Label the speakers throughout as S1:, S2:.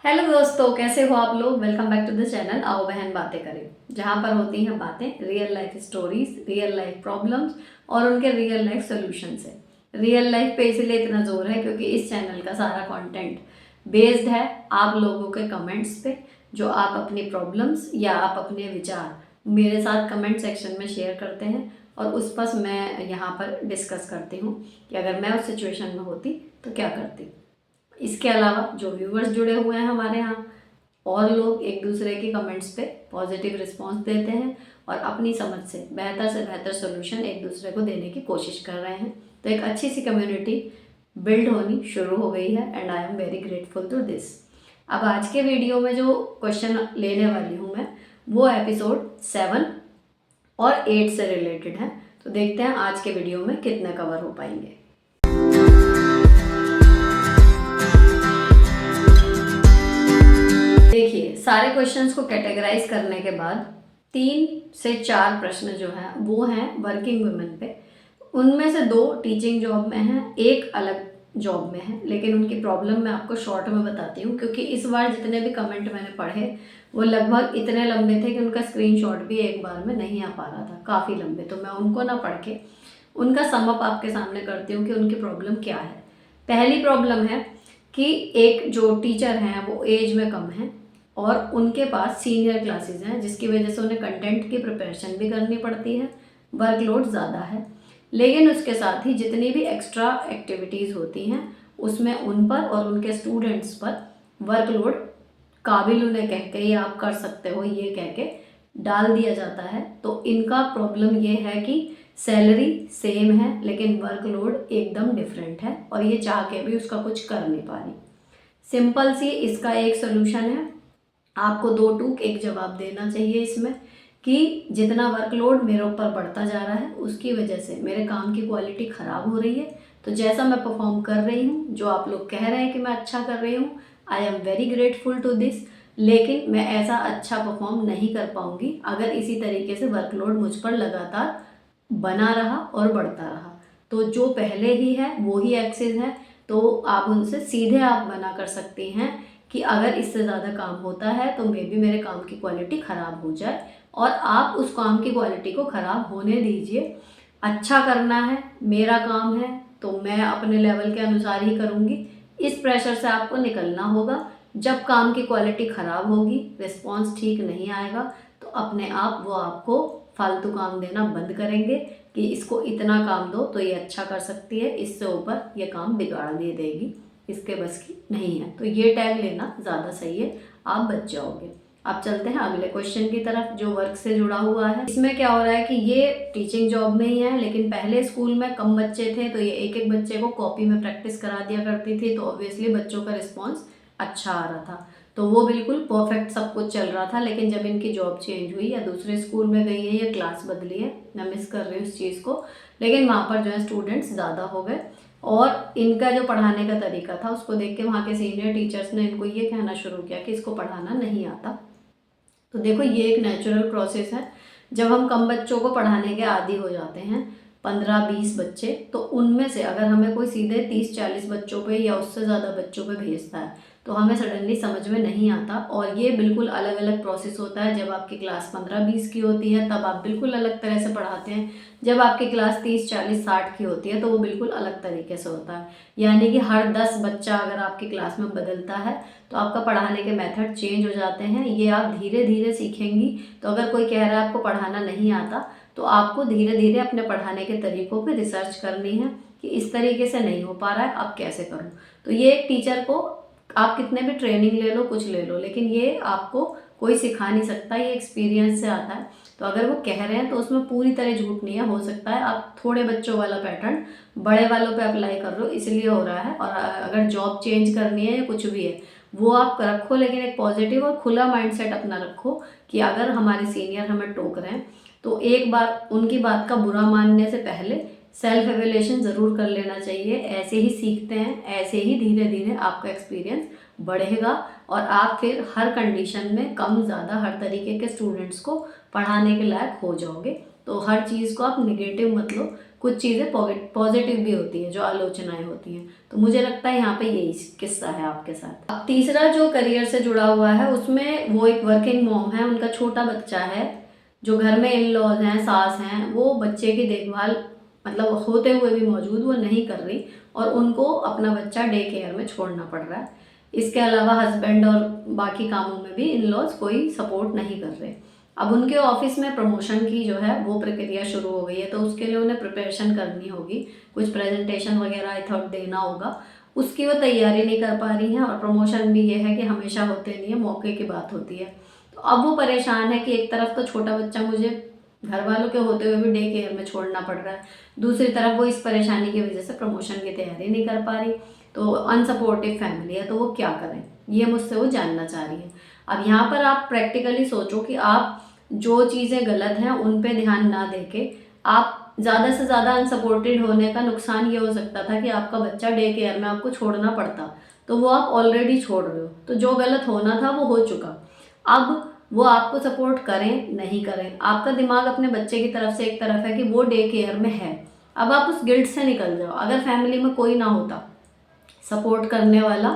S1: Hello दोस्तों, कैसे हो आप लोग। Welcome back to the channel आओ बहन बातें करें, जहाँ पर होती हैं बातें real life stories, real life problems और उनके रियल लाइफ सोल्यूशन से। रियल लाइफ पे इसलिए इतना जोर है क्योंकि इस चैनल का सारा कंटेंट बेस्ड है आप लोगों के कमेंट्स पे, जो आप अपनी प्रॉब्लम्स या आप अपने विचार मेरे साथ कमेंट सेक्शन में शेयर करते हैं और उस पर मैं यहाँ पर डिस्कस करती हूँ कि अगर मैं उस सिचुएशन में होती तो क्या करती। इसके अलावा जो व्यूअर्स जुड़े हुए हैं हमारे यहाँ, और लोग एक दूसरे के कमेंट्स पे पॉजिटिव रिस्पांस देते हैं और अपनी समझ से बेहतर सोल्यूशन एक दूसरे को देने की कोशिश कर रहे हैं। तो एक अच्छी सी कम्युनिटी बिल्ड होनी शुरू हो गई है and I am very grateful to this. अब आज के वीडियो में जो क्वेश्चन लेने वाली हूँ मैं, वो एपिसोड 7 और 8 से रिलेटेड है। तो देखते हैं आज के वीडियो में कितने कवर हो पाएंगे। देखिए, सारे क्वेश्चंस को कैटेगराइज करने के बाद 3 से 4 प्रश्न जो हैं वो हैं वर्किंग वुमेन पे। उनमें से 2 टीचिंग जॉब में हैं, एक अलग जॉब में है, लेकिन उनकी प्रॉब्लम मैं आपको शॉर्ट में बताती हूँ क्योंकि इस बार जितने भी कमेंट मैंने पढ़े वो लगभग इतने लंबे थे कि उनका स्क्रीनशॉट भी एक बार में नहीं आ पा रहा था, काफ़ी लंबे। तो मैं उनको ना पढ़ के उनका सम अप आपके सामने करती हूँ कि उनकी प्रॉब्लम क्या है। पहली प्रॉब्लम है कि एक जो टीचर हैं वो एज में कम है और उनके पास सीनियर क्लासेस हैं, जिसकी वजह से उन्हें कंटेंट की प्रिपरेशन भी करनी पड़ती है, वर्कलोड ज़्यादा है। लेकिन उसके साथ ही जितनी भी एक्स्ट्रा एक्टिविटीज़ होती हैं उसमें उन पर और उनके स्टूडेंट्स पर वर्कलोड काबिल उन्हें कह के या आप कर सकते हो ये कह के डाल दिया जाता है। तो इनका प्रॉब्लम ये है कि सैलरी सेम है लेकिन वर्कलोड एकदम डिफरेंट है और ये चाह के भी उसका कुछ कर नहीं पा रही। सिंपल सी इसका एक सोल्यूशन है, आपको 2 टूक एक जवाब देना चाहिए इसमें कि जितना वर्कलोड मेरे ऊपर बढ़ता जा रहा है उसकी वजह से मेरे काम की क्वालिटी ख़राब हो रही है। तो जैसा मैं परफॉर्म कर रही हूँ, जो आप लोग कह रहे हैं कि मैं अच्छा कर रही हूँ, I am very grateful to this, लेकिन मैं ऐसा अच्छा परफॉर्म नहीं कर पाऊँगी अगर इसी तरीके से वर्कलोड मुझ पर लगातार बना रहा और बढ़ता रहा। तो जो पहले ही है वो ही एक्सेस है, तो आप उनसे सीधे आप मना कर सकती हैं कि अगर इससे ज़्यादा काम होता है तो मे बी मेरे काम की क्वालिटी ख़राब हो जाए और आप उस काम की क्वालिटी को ख़राब होने दीजिए। अच्छा करना है, मेरा काम है, तो मैं अपने लेवल के अनुसार ही करूँगी। इस प्रेशर से आपको निकलना होगा। जब काम की क्वालिटी ख़राब होगी, रिस्पॉन्स ठीक नहीं आएगा, तो अपने आप वो आपको फालतू काम देना बंद करेंगे कि इसको इतना काम दो तो ये अच्छा कर सकती है, इससे ऊपर ये काम बिगाड़ दे देगी, इसके बस की नहीं है। तो ये टैग लेना ज़्यादा सही है, आप बच जाओगे। अब चलते हैं अगले क्वेश्चन की तरफ जो वर्क से जुड़ा हुआ है। इसमें क्या हो रहा है कि ये टीचिंग जॉब में ही है, लेकिन पहले स्कूल में कम बच्चे थे तो ये एक एक बच्चे को कॉपी में प्रैक्टिस करा दिया करती थी, तो ऑब्वियसली बच्चों का रिस्पॉन्स अच्छा आ रहा था, तो वो बिल्कुल परफेक्ट सब कुछ चल रहा था। लेकिन जब इनकी जॉब चेंज हुई या दूसरे स्कूल में गई है या क्लास बदली है, मैं मिस कर रही हूँ इस चीज़ को, लेकिन वहाँ पर जो है स्टूडेंट्स ज़्यादा हो गए और इनका जो पढ़ाने का तरीका था उसको देख के वहाँ के सीनियर टीचर्स ने इनको ये कहना शुरू किया कि इसको पढ़ाना नहीं आता। तो देखो, ये एक नेचुरल प्रोसेस है। जब हम कम बच्चों को पढ़ाने के आदी हो जाते हैं, 15-20 बच्चे, तो उनमें से अगर हमें कोई सीधे 30-40 बच्चों पे या उससे ज़्यादा बच्चों पे भेजता है तो हमें सडनली समझ में नहीं आता। और ये बिल्कुल अलग अलग प्रोसेस होता है। जब आपकी क्लास 15-20 की होती है तब आप बिल्कुल अलग तरह से पढ़ाते हैं, जब आपकी क्लास 30-40-60 की होती है तो वो बिल्कुल अलग तरीके से होता है। यानी कि हर 10 बच्चा अगर आपकी क्लास में बदलता है तो आपका पढ़ाने के मेथड चेंज हो जाते हैं। ये आप धीरे धीरे सीखेंगी। तो अगर कोई कह रहा है आपको पढ़ाना नहीं आता, तो आपको धीरे धीरे अपने पढ़ाने के तरीकों पे रिसर्च करनी है कि इस तरीके से नहीं हो पा रहा है, अब कैसे करूँ। तो ये एक टीचर को आप कितने भी ट्रेनिंग ले लो, कुछ ले लो, लेकिन ये आपको कोई सिखा नहीं सकता, ये एक्सपीरियंस से आता है। तो अगर वो कह रहे हैं तो उसमें पूरी तरह झूठ नहीं है। हो सकता है आप थोड़े बच्चों वाला पैटर्न बड़े वालों पे अप्लाई कर रहे हो, इसलिए हो रहा है। और अगर जॉब चेंज करनी है या कुछ भी है वो आप रखो, लेकिन एक पॉजिटिव और खुला माइंडसेट अपना रखो कि अगर हमारे सीनियर हमें टोक रहे हैं तो एक बार उनकी बात का बुरा मानने से पहले सेल्फ एवेल्यूएशन ज़रूर कर लेना चाहिए। ऐसे ही सीखते हैं, ऐसे ही धीरे धीरे आपका एक्सपीरियंस बढ़ेगा और आप फिर हर कंडीशन में कम ज़्यादा हर तरीके के स्टूडेंट्स को पढ़ाने के लायक हो जाओगे। तो हर चीज़ को आप निगेटिव मत लो, कुछ चीज़ें पॉजिटिव भी होती है जो आलोचनाएं होती हैं। तो मुझे लगता है यहाँ पे यही किस्सा है आपके साथ। अब तीसरा जो करियर से जुड़ा हुआ है उसमें वो एक वर्किंग मॉम है, उनका छोटा बच्चा है, जो घर में इन लॉज हैं, सास हैं, वो बच्चे की देखभाल मतलब होते हुए भी मौजूद वो नहीं कर रही और उनको अपना बच्चा डे केयर में छोड़ना पड़ रहा है। इसके अलावा हस्बैंड और बाकी कामों में भी इन लॉज कोई सपोर्ट नहीं कर रहे। अब उनके ऑफिस में प्रमोशन की जो है वो प्रक्रिया शुरू हो गई है, तो उसके लिए उन्हें प्रिपरेशन करनी होगी, कुछ प्रेजेंटेशन वगैरह आई थॉट देना होगा, उसकी वो तैयारी नहीं कर पा रही हैं। और प्रमोशन भी ये है कि हमेशा होते नहीं है, मौके की बात होती है। तो अब वो परेशान है कि एक तरफ तो छोटा बच्चा मुझे घर वालों के होते हुए भी डे केयर में छोड़ना पड़ रहा है, दूसरी तरफ वो इस परेशानी की वजह से प्रमोशन की तैयारी नहीं कर पा रही, तो अनसपोर्टिव फैमिली है, तो वो क्या करें, ये मुझसे वो जानना चाह रही है। अब यहाँ पर आप प्रैक्टिकली सोचो कि आप जो चीज़ें गलत हैं उन पे ध्यान ना देके आप ज़्यादा से ज़्यादा अनसपोर्टेड होने का नुकसान ये हो सकता था कि आपका बच्चा डे केयर में आपको छोड़ना पड़ता, तो वो आप ऑलरेडी छोड़ रहे हो, तो जो गलत होना था वो हो चुका। अब वो आपको सपोर्ट करें नहीं करें, आपका दिमाग अपने बच्चे की तरफ से एक तरफ है कि वो डे केयर में है। अब आप उस गिल्ट से निकल जाओ। अगर फैमिली में कोई ना होता, सपोर्ट करने वाला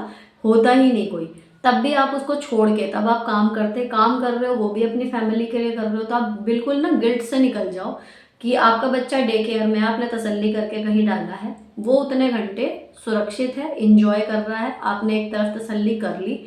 S1: होता ही नहीं कोई, तब भी आप उसको छोड़ के तब आप काम कर रहे हो, वो भी अपनी फैमिली के लिए कर रहे हो, तो आप बिल्कुल ना गिल्ट से निकल जाओ कि आपका बच्चा डे केयर में आपने तसल्ली करके कहीं डाला है, वो उतने घंटे सुरक्षित है, इंजॉय कर रहा है, आपने एक तरफ तसल्ली कर ली।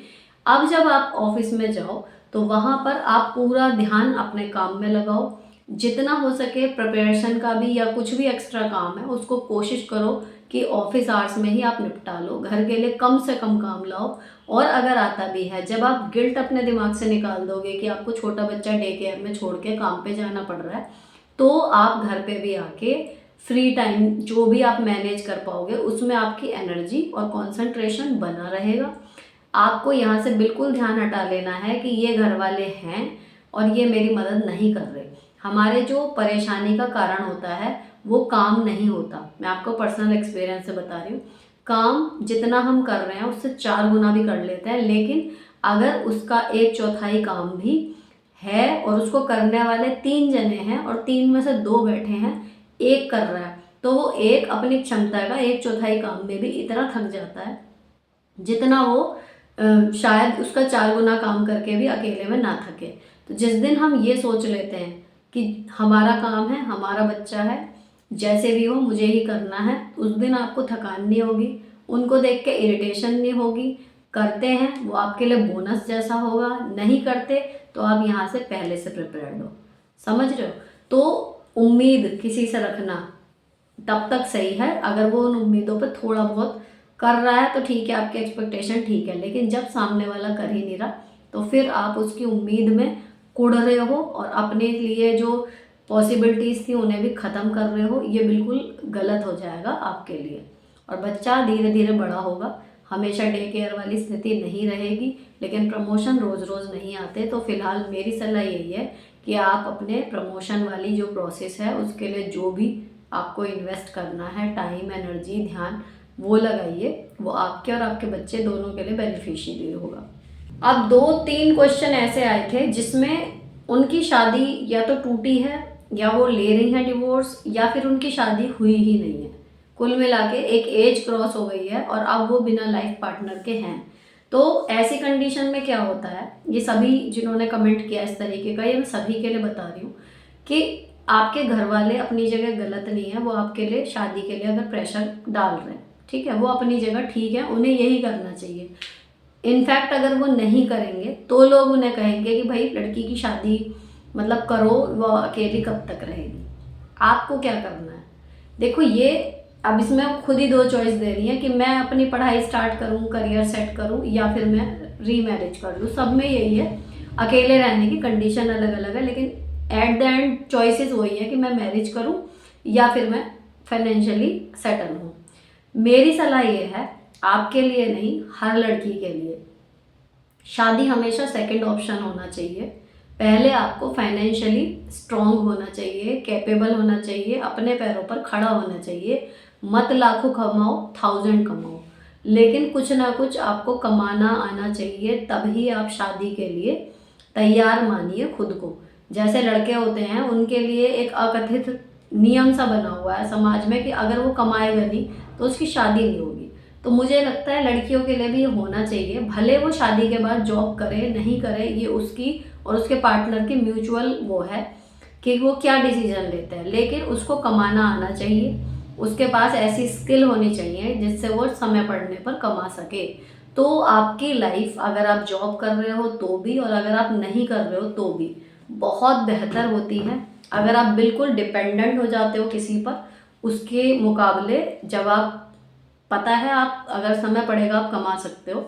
S1: अब जब आप ऑफिस में जाओ तो वहाँ पर आप पूरा ध्यान अपने काम में लगाओ, जितना हो सके प्रिपरेशन का भी या कुछ भी एक्स्ट्रा काम है उसको कोशिश करो कि ऑफिस आवर्स में ही आप निपटा लो, घर के लिए कम से कम काम लाओ। और अगर आता भी है, जब आप गिल्ट अपने दिमाग से निकाल दोगे कि आपको छोटा बच्चा डे केयर में छोड़ के काम पे जाना पड़ रहा है, तो आप घर पे भी आके फ्री टाइम जो भी आप मैनेज कर पाओगे उसमें आपकी एनर्जी और कंसंट्रेशन बना रहेगा। आपको यहाँ से बिल्कुल ध्यान हटा लेना है कि ये घर वाले हैं और ये मेरी मदद नहीं कर रहे। हमारे जो परेशानी का कारण होता है वो काम नहीं होता, मैं आपको पर्सनल एक्सपीरियंस से बता रही हूँ। काम जितना हम कर रहे हैं उससे 4 गुना भी कर लेते हैं, लेकिन अगर उसका 1/4 काम भी है और उसको करने वाले 3 जने हैं और 3 में से 2 बैठे हैं, एक कर रहा है, तो वो एक अपनी क्षमता का 1/4 काम में भी इतना थक जाता है जितना वो शायद उसका 4 गुना काम करके भी अकेले में ना थके। तो जिस दिन हम ये सोच लेते हैं कि हमारा काम है, हमारा बच्चा है, जैसे भी हो मुझे ही करना है, उस दिन आपको थकान नहीं होगी, उनको देख के इरिटेशन नहीं होगी। करते हैं वो आपके लिए बोनस जैसा होगा, नहीं करते तो आप यहाँ से पहले से प्रिपेयर्ड हो। समझ रहे हो? तो उम्मीद किसी से रखना तब तक सही है अगर वो उन उम्मीदों पर थोड़ा बहुत कर रहा है, तो ठीक है, आपकी एक्सपेक्टेशन ठीक है, लेकिन जब सामने वाला कर ही नहीं रहा तो फिर आप उसकी उम्मीद में कुढ़ रहे हो और अपने लिए जो पॉसिबिलिटीज़ थी उन्हें भी ख़त्म कर रहे हो। ये बिल्कुल गलत हो जाएगा आपके लिए। और बच्चा धीरे धीरे बड़ा होगा, हमेशा डे केयर वाली स्थिति नहीं रहेगी, लेकिन प्रमोशन रोज़ रोज़ नहीं आते। तो फिलहाल मेरी सलाह यही है कि आप अपने प्रमोशन वाली जो प्रोसेस है उसके लिए जो भी आपको इन्वेस्ट करना है, टाइम, एनर्जी, ध्यान, वो लगाइए, वो आपके और आपके बच्चे दोनों के लिए बेनिफिशियरी होगा। अब 2-3 क्वेश्चन ऐसे आए थे जिसमें उनकी शादी या तो टूटी है या वो ले रही हैं डिवोर्स या फिर उनकी शादी हुई ही नहीं है। कुल मिला के एक एज क्रॉस हो गई है और अब वो बिना लाइफ पार्टनर के हैं। तो ऐसी कंडीशन में क्या होता है, ये सभी जिन्होंने कमेंट किया इस तरीके का, ये मैं सभी के लिए बता रही हूँ कि आपके घर वाले अपनी जगह गलत नहीं है, वो आपके लिए शादी के लिए अगर प्रेशर डाल रहे हैं, ठीक है, वो अपनी जगह ठीक है, उन्हें यही करना चाहिए। इनफैक्ट अगर वो नहीं करेंगे तो लोग उन्हें कहेंगे कि भाई लड़की की शादी मतलब करो, वो अकेली कब तक रहेगी। आपको क्या करना है? देखो, ये अब इसमें खुद ही 2 चॉइस दे रही है कि मैं अपनी पढ़ाई स्टार्ट करूं, करियर सेट करूं, या फिर मैं रीमैरिज कर लूं। सब में यही है, अकेले रहने की कंडीशन अलग अलग है, लेकिन एट द एंड चॉइसेस वही है कि मैं मैरिज करूं या फिर मैं फाइनेंशियली सेटल हूं। मेरी सलाह ये है, आपके लिए नहीं, हर लड़की के लिए शादी हमेशा सेकंड ऑप्शन होना चाहिए। पहले आपको फाइनेंशियली स्ट्रांग होना चाहिए, कैपेबल होना चाहिए, अपने पैरों पर खड़ा होना चाहिए। मत लाखों कमाओ, 1000 कमाओ, लेकिन कुछ ना कुछ आपको कमाना आना चाहिए, तभी आप शादी के लिए तैयार मानिए खुद को। जैसे लड़के होते हैं उनके लिए एक अकथित नियम सा बना हुआ है समाज में कि अगर वो कमाएगा नहीं तो उसकी शादी नहीं होगी। तो मुझे लगता है लड़कियों के लिए भी ये होना चाहिए, भले वो शादी के बाद जॉब करे नहीं करे, ये उसकी और उसके पार्टनर की म्यूचुअल वो है कि वो क्या डिसीजन लेते हैं, लेकिन उसको कमाना आना चाहिए, उसके पास ऐसी स्किल होनी चाहिए जिससे वो समय पड़ने पर कमा सके। तो आपकी लाइफ अगर आप जॉब कर रहे हो तो भी और अगर आप नहीं कर रहे हो तो भी बहुत बेहतर होती है। अगर आप बिल्कुल डिपेंडेंट हो जाते हो किसी पर, उसके मुकाबले जब आप पता है आप अगर समय पड़ेगा आप कमा सकते हो,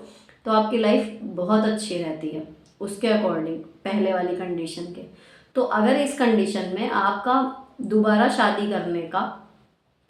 S1: तो आपकी लाइफ बहुत अच्छी रहती है उसके अकॉर्डिंग पहले वाली कंडीशन के। तो अगर इस कंडीशन में आपका दोबारा शादी करने का,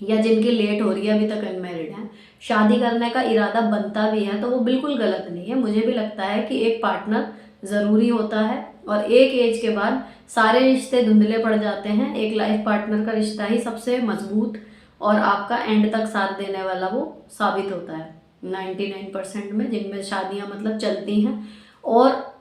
S1: या जिनकी लेट हो रही है अभी तक अनमैरिड हैं, शादी करने का इरादा बनता भी है तो वो बिल्कुल गलत नहीं है। मुझे भी लगता है कि एक पार्टनर ज़रूरी होता है और एक एज के बाद सारे रिश्ते धुंधले पड़ जाते हैं। एक लाइफ पार्टनर का रिश्ता ही सबसे मजबूत और आपका एंड तक साथ देने वाला वो साबित होता है 99% में, जिनमें शादियां मतलब चलती हैं। और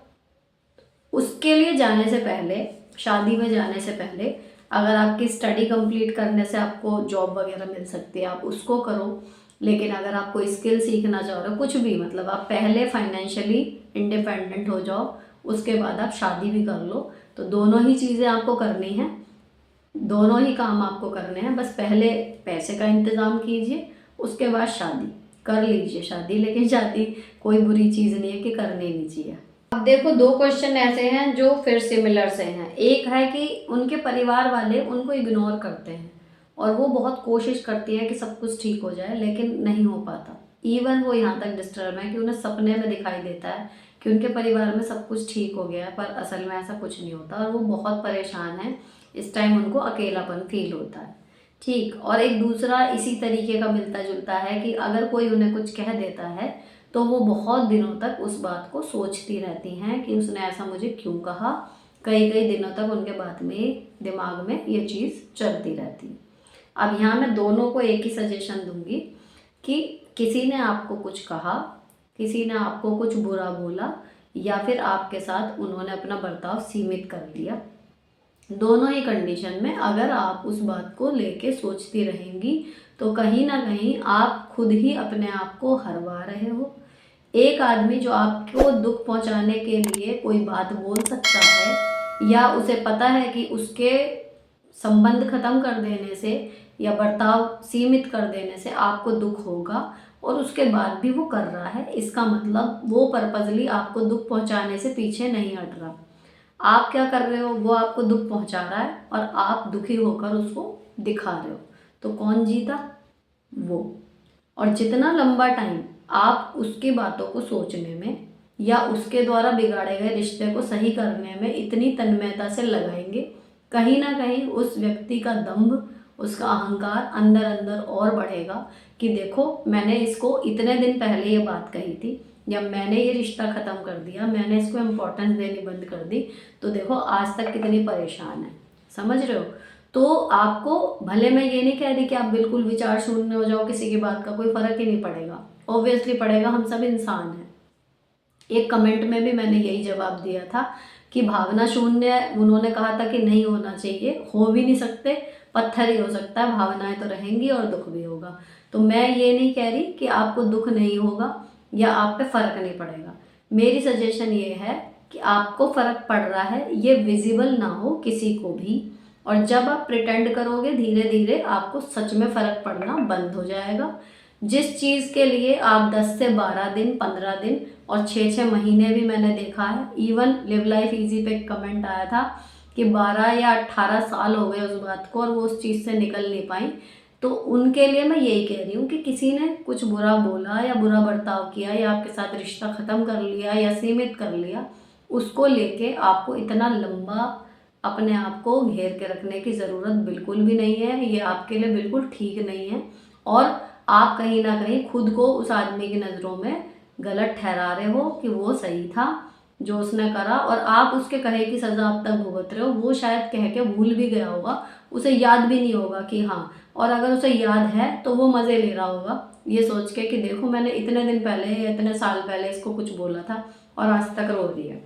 S1: उसके लिए जाने से पहले, शादी में जाने से पहले, अगर आपकी स्टडी कंप्लीट करने से आपको जॉब वगैरह मिल सकती है आप उसको करो। लेकिन अगर आप कोई स्किल सीखना चाह रहे हो, कुछ भी मतलब, आप पहले फाइनेंशियली इंडिपेंडेंट हो जाओ, उसके बाद आप शादी भी कर लो। तो दोनों ही चीज़ें आपको करनी है, दोनों ही काम आपको करने हैं। बस पहले पैसे का इंतज़ाम कीजिए, उसके बाद शादी कर लीजिए शादी। लेकिन शादी कोई बुरी चीज़ नहीं है कि करनी नहीं चाहिए। अब देखो, दो क्वेश्चन ऐसे हैं जो फिर सिमिलर से हैं। एक है कि उनके परिवार वाले उनको इग्नोर करते हैं और वो बहुत कोशिश करती है कि सब कुछ ठीक हो जाए, लेकिन नहीं हो पाता। इवन वो यहाँ तक डिस्टर्ब है कि उन्हें सपने में दिखाई देता है कि उनके परिवार में सब कुछ ठीक हो गया है, पर असल में ऐसा कुछ नहीं होता और वो बहुत परेशान है। इस टाइम उनको अकेलापन फील होता है। ठीक, और एक दूसरा इसी तरीके का मिलता जुलता है कि अगर कोई उन्हें कुछ कह देता है तो वो बहुत दिनों तक उस बात को सोचती रहती हैं कि उसने ऐसा मुझे क्यों कहा। कई कई दिनों तक उनके बात में, दिमाग में ये चीज़ चलती रहती है। अब यहाँ मैं दोनों को एक ही सजेशन दूंगी कि किसी ने आपको कुछ कहा, किसी ने आपको कुछ बुरा बोला, या फिर आपके साथ उन्होंने अपना बर्ताव सीमित कर लिया, दोनों ही कंडीशन में अगर आप उस बात को लेके सोचती रहेंगी तो कहीं ना कहीं आप खुद ही अपने आप को हरवा रहे हो। एक आदमी जो आपको दुख पहुंचाने के लिए कोई बात बोल सकता है, या उसे पता है कि उसके संबंध खत्म कर देने से या बर्ताव सीमित कर देने से आपको दुख होगा, और उसके बाद भी वो कर रहा है, इसका मतलब वो पर्पजली आपको दुख पहुंचाने से पीछे नहीं हट रहा। आप क्या कर रहे हो, वो आपको दुख पहुंचा रहा है और आप दुखी होकर उसको दिखा रहे हो। तो कौन जीता? वो। और जितना लंबा टाइम आप उसकी बातों को सोचने में या उसके द्वारा बिगाड़े गए रिश्ते को सही करने में इतनी तन्मयता से लगाएंगे, कहीं ना कहीं उस व्यक्ति का दंभ, उसका अहंकार अंदर अंदर और बढ़ेगा कि देखो, मैंने इसको इतने दिन पहले ये बात कही थी, या मैंने ये रिश्ता ख़त्म कर दिया, मैंने इसको इम्पोर्टेंस देनी बंद कर दी, तो देखो आज तक कितनी परेशान है। समझ रहे हो? तो आपको, भले मैं ये नहीं कह रही कि आप बिल्कुल विचार शून्य हो जाओ, किसी की बात का कोई फ़र्क ही नहीं पड़ेगा, ऑब्वियसली पड़ेगा, हम सब इंसान हैं। एक कमेंट में भी मैंने यही जवाब दिया था कि भावना शून्य उन्होंने कहा था कि नहीं होना चाहिए, हो भी नहीं सकते, पत्थर ही हो सकता है, भावनाएं तो रहेंगी और दुख भी होगा। तो मैं ये नहीं कह रही कि आपको दुख नहीं होगा या आप पे फ़र्क नहीं पड़ेगा। मेरी सजेशन ये है कि आपको फ़र्क पड़ रहा है, ये विजिबल ना हो किसी को भी, और जब आप प्रिटेंड करोगे धीरे धीरे आपको सच में फ़र्क पड़ना बंद हो जाएगा। जिस चीज़ के लिए आप 10 से 12 दिन, 15 दिन और 6-6 महीने भी मैंने देखा है, इवन लिव लाइफ इजी पे कमेंट आया था कि 12 या 18 साल हो गए उस बात को और वो उस चीज़ से निकल नहीं पाई। तो उनके लिए मैं यही कह रही हूँ कि किसी ने कुछ बुरा बोला या बुरा बर्ताव किया या आपके साथ रिश्ता ख़त्म कर लिया या सीमित कर लिया, उसको लेके आपको इतना लंबा अपने आप को घेर के रखने की ज़रूरत बिल्कुल भी नहीं है। ये आपके लिए बिल्कुल ठीक नहीं है और आप कहीं ना कहीं खुद को उस आदमी की नज़रों में गलत ठहरा रहे हो कि वो सही था जो उसने करा, और आप उसके कहे की सज़ा अब तक भुगत रहे हो। वो शायद कह के भूल भी गया होगा, उसे याद भी नहीं होगा कि हाँ, और अगर उसे याद है तो वो मज़े ले रहा होगा ये सोच के कि देखो, मैंने इतने दिन पहले या इतने साल पहले इसको कुछ बोला था और आज तक रो रही है।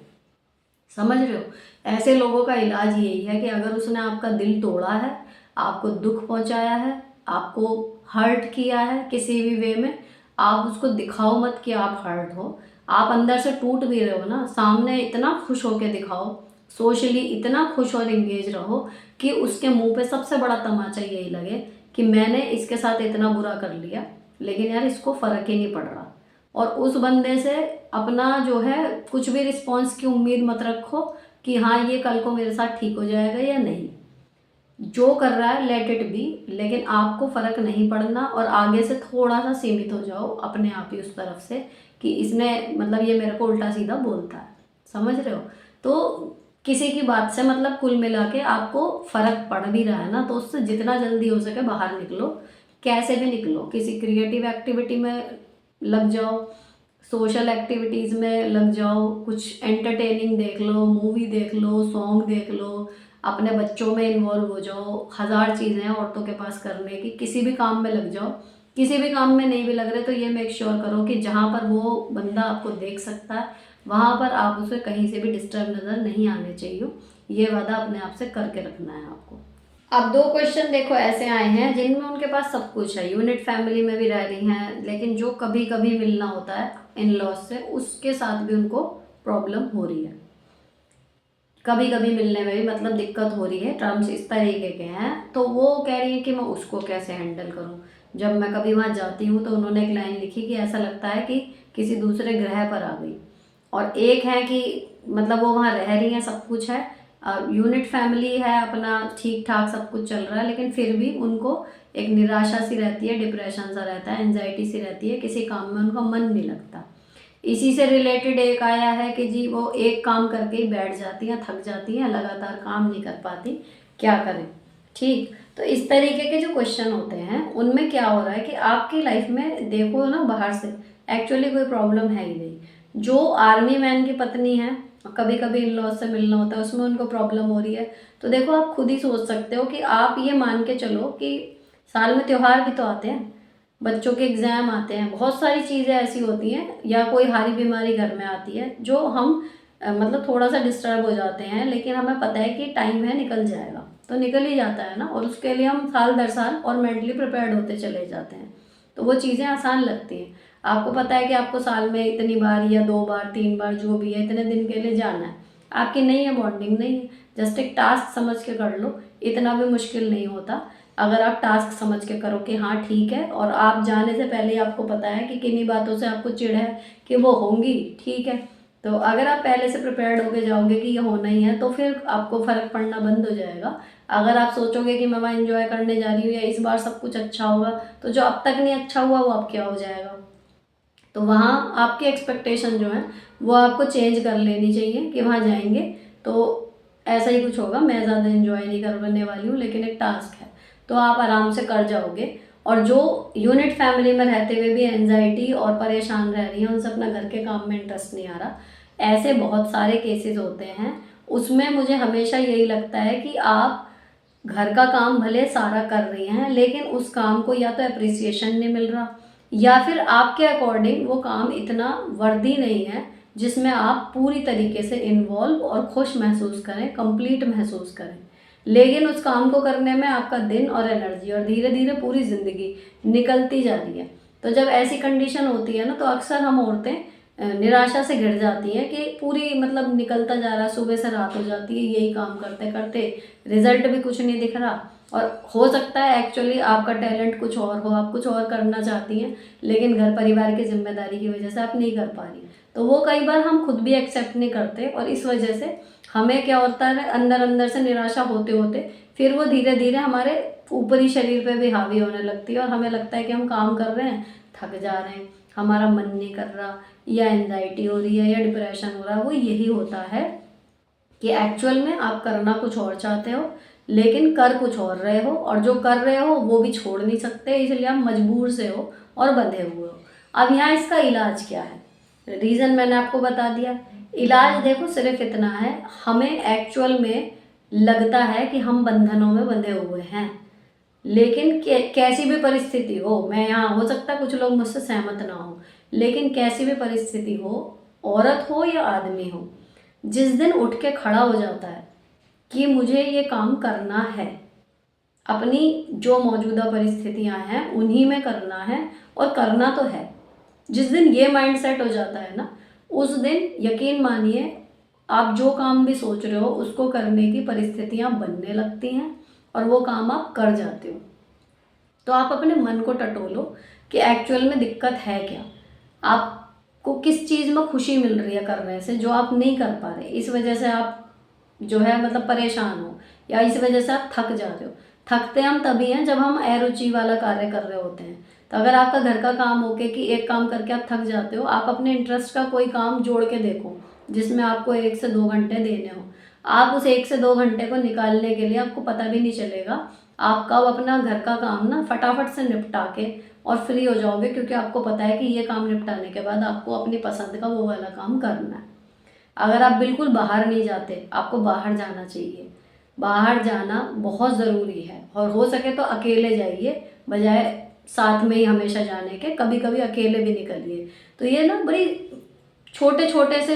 S1: समझ रहे हो? ऐसे लोगों का इलाज यही है कि अगर उसने आपका दिल तोड़ा है, आपको दुख पहुंचाया है, आपको हर्ट किया है किसी भी वे में, आप उसको दिखाओ मत कि आप हर्ट हो। आप अंदर से टूट भी रहे हो ना, सामने इतना खुश होके दिखाओ, सोशली इतना खुश और इंगेज रहो कि उसके मुंह पे सबसे बड़ा तमाचा यही लगे कि मैंने इसके साथ इतना बुरा कर लिया, लेकिन यार इसको फर्क ही नहीं पड़ रहा। और उस बंदे से अपना जो है कुछ भी रिस्पॉन्स की उम्मीद मत रखो कि हाँ ये कल को मेरे साथ ठीक हो जाएगा या नहीं। जो कर रहा है लेट इट बी, लेकिन आपको फर्क नहीं पड़ना और आगे से थोड़ा सा सीमित हो जाओ अपने आप ही उस तरफ से कि इसने मतलब ये मेरे को उल्टा सीधा बोलता है। समझ रहे हो? तो किसी की बात से मतलब कुल मिला के आपको फर्क पड़ भी रहा है ना, तो उससे जितना जल्दी हो सके बाहर निकलो, कैसे भी निकलो। किसी क्रिएटिव एक्टिविटी में लग जाओ, सोशल एक्टिविटीज़ में लग जाओ, कुछ एंटरटेनिंग देख लो, मूवी देख लो, सॉन्ग देख लो, अपने बच्चों में इन्वॉल्व हो जाओ। हज़ार चीज़ें हैं औरतों के पास करने की, किसी भी काम में लग जाओ। किसी भी काम में नहीं भी लग रहे तो ये मेक श्योर करो कि जहाँ पर वो बंदा आपको देख सकता है वहाँ पर आप उसे कहीं से भी डिस्टर्ब नज़र नहीं आने चाहिए। ये वादा अपने आप से करके रखना है आपको। अब दो क्वेश्चन देखो ऐसे आए हैं जिनमें उनके पास सब कुछ है, यूनिट फैमिली में भी रह रही हैं, लेकिन जो कभी कभी मिलना होता है इन लॉज से उसके साथ भी उनको प्रॉब्लम हो रही है। कभी कभी मिलने में भी मतलब दिक्कत हो रही है, टर्म्स इस तरीके के हैं। तो वो कह रही है कि मैं उसको कैसे हैंडल करूं। जब मैं कभी वहाँ जाती हूँ तो उन्होंने एक लाइन लिखी कि ऐसा लगता है कि किसी दूसरे ग्रह पर आ गई। और एक है कि मतलब वो वहाँ रह रही हैं, सब कुछ है, यूनिट फैमिली है, अपना ठीक ठाक सब कुछ चल रहा है, लेकिन फिर भी उनको एक निराशा सी रहती है, डिप्रेशन सा रहता है, एंजाइटी सी रहती है, किसी काम में उनका मन नहीं लगता। इसी से रिलेटेड एक आया है कि जी वो एक काम करके ही बैठ जाती हैं, थक जाती हैं, लगातार काम नहीं कर पाती, क्या करें। ठीक, तो इस तरीके के जो क्वेश्चन होते हैं उनमें क्या हो रहा है कि आपकी लाइफ में देखो ना बाहर से एक्चुअली कोई प्रॉब्लम है ही नहीं। जो आर्मी मैन की पत्नी है, कभी कभी इन लॉज से मिलना होता है, उसमें उनको प्रॉब्लम हो रही है, तो देखो आप खुद ही सोच सकते हो कि आप ये मान के चलो कि साल में त्यौहार भी तो आते हैं, बच्चों के एग्ज़ाम आते हैं, बहुत सारी चीज़ें ऐसी होती हैं, या कोई हारी बीमारी घर में आती है जो हम मतलब थोड़ा सा डिस्टर्ब हो जाते हैं, लेकिन हमें पता है कि टाइम है निकल जाएगा, तो निकल ही जाता है ना, और उसके लिए हम साल दर साल और मेंटली प्रिपेयर्ड होते चले जाते हैं, तो वो चीज़ें आसान लगती हैं। आपको पता है कि आपको साल में इतनी बार या 2 बार 3 बार जो भी है इतने दिन के लिए जाना है, आपकी नहीं है बॉन्डिंग, नहीं है, जस्ट एक टास्क समझ के कर लो, इतना भी मुश्किल नहीं होता अगर आप टास्क समझ के करो कि हाँ ठीक है, और आप जाने से पहले ही आपको पता है कि किन्हीं बातों से आपको चिढ़ है कि वो होंगी, ठीक है, तो अगर आप पहले से प्रिपेयर्ड होके जाओगे कि ये होना ही है तो फिर आपको फ़र्क पड़ना बंद हो जाएगा। अगर आप सोचोगे कि मैं वहाँ इंजॉय करने जा रही हूँ या इस बार सब कुछ अच्छा होगा, तो जो अब तक नहीं अच्छा हुआ वो अब क्या हो जाएगा। तो वहाँ आपकी एक्सपेक्टेशन जो है वो आपको चेंज कर लेनी चाहिए कि वहाँ जाएंगे तो ऐसा ही कुछ होगा, मैं ज़्यादा इन्जॉय नहीं करने वाली हूँ, लेकिन एक टास्क है, तो आप आराम से कर जाओगे। और जो यूनिट फैमिली में रहते हुए भी एनजाइटी और परेशान रह रही हैं, उनसे अपना घर के काम में इंटरेस्ट नहीं आ रहा, ऐसे बहुत सारे केसेस होते हैं। उसमें मुझे हमेशा यही लगता है कि आप घर का काम भले सारा कर रही हैं, लेकिन उस काम को या तो अप्रिसिएशन नहीं मिल रहा, या फिर आपके अकॉर्डिंग वो काम इतना वर्दी नहीं है जिसमें आप पूरी तरीके से इन्वॉल्व और खुश महसूस करें, कंप्लीट महसूस करें। लेकिन उस काम को करने में आपका दिन और एनर्जी और धीरे धीरे पूरी ज़िंदगी निकलती जा रही है। तो जब ऐसी कंडीशन होती है ना, तो अक्सर हम औरतें निराशा से घिर जाती हैं कि पूरी मतलब निकलता जा रहा, सुबह से रात हो जाती है यही काम करते करते, रिजल्ट भी कुछ नहीं दिख रहा। और हो सकता है एक्चुअली आपका टैलेंट कुछ और हो, आप कुछ और करना चाहती हैं, लेकिन घर परिवार की जिम्मेदारी की वजह से आप नहीं कर पा रही, तो वो कई बार हम खुद भी एक्सेप्ट नहीं करते, और इस वजह से हमें क्या होता है अंदर अंदर से निराशा होते होते फिर वो धीरे धीरे हमारे ऊपरी शरीर पे भी हावी होने लगती है, और हमें लगता है कि हम काम कर रहे हैं, थक जा रहे हैं, हमारा मन नहीं कर रहा, या एंजाइटी हो रही है, या डिप्रेशन हो रहा है। वो यही होता है कि एक्चुअल में आप करना कुछ और चाहते हो लेकिन कर कुछ और रहे हो, और जो कर रहे हो वो भी छोड़ नहीं सकते, इसलिए आप मजबूर से हो और बंधे हुए हो। अब यहाँ इसका इलाज क्या है, रीज़न मैंने आपको बता दिया। इलाज देखो सिर्फ इतना है, हमें एक्चुअल में लगता है कि हम बंधनों में बंधे हुए हैं, लेकिन कैसी भी परिस्थिति हो, मैं यहाँ हो सकता है कुछ लोग मुझसे सहमत ना हो, लेकिन कैसी भी परिस्थिति हो, औरत हो या आदमी हो, जिस दिन उठ के खड़ा हो जाता है कि मुझे ये काम करना है, अपनी जो मौजूदा परिस्थितियां हैं उन्हीं में करना है और करना तो है, जिस दिन ये माइंड सेट हो जाता है ना, उस दिन यकीन मानिए आप जो काम भी सोच रहे हो उसको करने की परिस्थितियां बनने लगती हैं और वो काम आप कर जाते हो। तो आप अपने मन को टटोलो कि एक्चुअल में दिक्कत है क्या, आपको किस चीज़ में खुशी मिल रही है करने से जो आप नहीं कर पा रहे, इस वजह से आप जो है मतलब परेशान हो, या इस वजह से आप थक जा रहे हो। थकते हम तभी हैं जब हम अरुचि वाला कार्य कर रहे होते हैं। तो अगर आपका घर का काम हो के कि एक काम करके आप थक जाते हो, आप अपने इंटरेस्ट का कोई काम जोड़ के देखो जिसमें आपको 1 से 2 घंटे देने हो। आप उस 1 से 2 घंटे को निकालने के लिए आपको पता भी नहीं चलेगा, आप कब अपना घर का काम ना फटाफट से निपटा के और फ्री हो जाओगे, क्योंकि आपको पता है कि ये काम निपटाने के बाद आपको अपनी पसंद का वो वाला काम करना है। अगर आप बिल्कुल बाहर नहीं जाते, आपको बाहर जाना चाहिए। बाहर जाना बहुत ज़रूरी है और हो सके तो अकेले जाइए, बजाय साथ में ही हमेशा जाने के। कभी कभी अकेले भी निकलिए। तो ये ना बड़ी छोटे छोटे से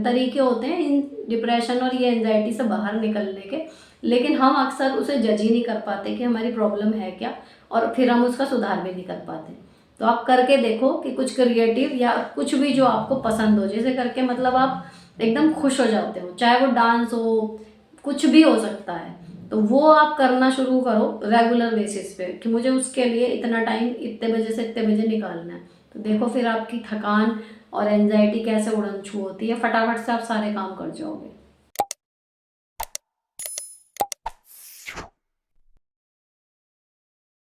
S1: तरीके होते हैं इन डिप्रेशन और ये एंजाइटी से बाहर निकलने के, लेकिन हम अक्सर उसे जज ही नहीं कर पाते कि हमारी प्रॉब्लम है क्या, और फिर हम उसका सुधार भी नहीं कर पाते। तो आप करके देखो कि कुछ क्रिएटिव या कुछ भी जो आपको पसंद हो, जैसे करके मतलब आप एकदम खुश हो जाते हो, चाहे वो डांस हो, कुछ भी हो सकता है। तो वो आप करना शुरू करो रेगुलर बेसिस पे कि मुझे उसके लिए इतना टाइम इतने बजे से इतने बजे निकालना है। तो देखो फिर आपकी थकान और एंजाइटी कैसे उड़न छू होती है, फटाफट से आप सारे काम कर जाओगे।